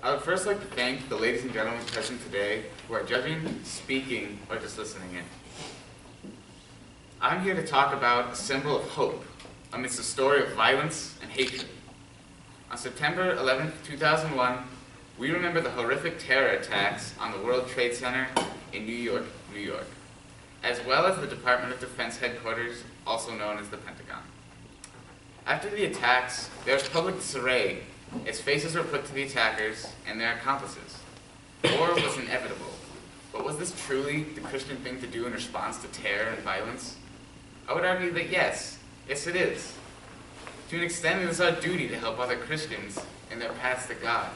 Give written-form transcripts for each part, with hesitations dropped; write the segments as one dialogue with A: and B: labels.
A: I would first like to thank the ladies and gentlemen present today who are judging, speaking, or just listening in. I'm here to talk about a symbol of hope amidst a story of violence and hatred. On September 11, 2001, we remember the horrific terror attacks on the World Trade Center in New York, New York, as well as the Department of Defense headquarters, also known as the Pentagon. After the attacks, there was public disarray as faces were put to the attackers and their accomplices. War was inevitable, but was this truly the Christian thing to do in response to terror and violence? I would argue that yes it is. To an extent, it is our duty to help other Christians in their paths to God.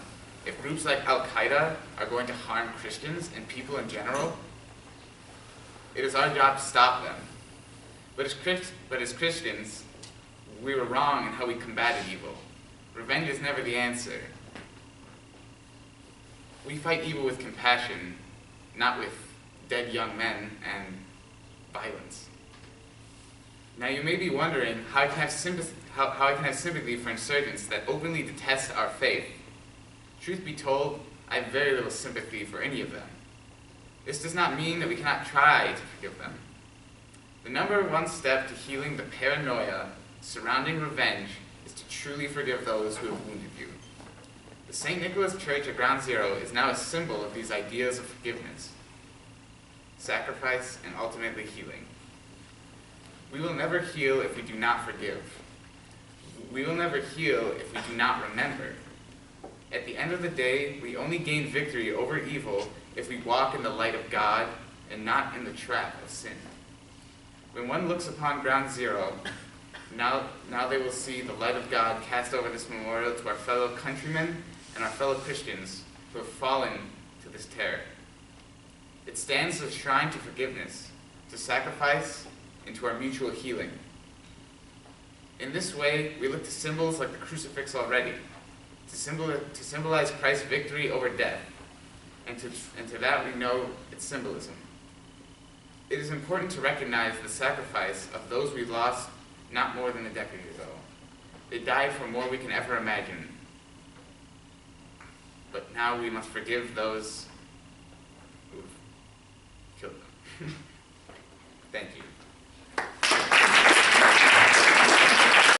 A: If groups like Al-Qaeda are going to harm Christians and people in general, it is our job to stop them. But as Christians, we were wrong in how we combated evil. Revenge is never the answer. We fight evil with compassion, not with dead young men and violence. Now you may be wondering how I can have sympathy for insurgents that openly detest our faith. Truth be told, I have very little sympathy for any of them. This does not mean that we cannot try to forgive them. The number one step to healing the paranoia surrounding revenge is to truly forgive those who have wounded you. The St. Nicholas Church at Ground Zero is now a symbol of these ideas of forgiveness, sacrifice, and ultimately healing. We will never heal if we do not forgive. We will never heal if we do not remember. At the end of the day, we only gain victory over evil if we walk in the light of God and not in the trap of sin. When one looks upon Ground Zero, now they will see the light of God cast over this memorial to our fellow countrymen and our fellow Christians who have fallen to this terror. It stands as a shrine to forgiveness, to sacrifice, and to our mutual healing. In this way, we look to symbols like the crucifix already, to symbolize Christ's victory over death, and to that we know its symbolism. It is important to recognize the sacrifice of those we lost not more than a decade ago. They died for more we can ever imagine. But now we must forgive those who've killed them.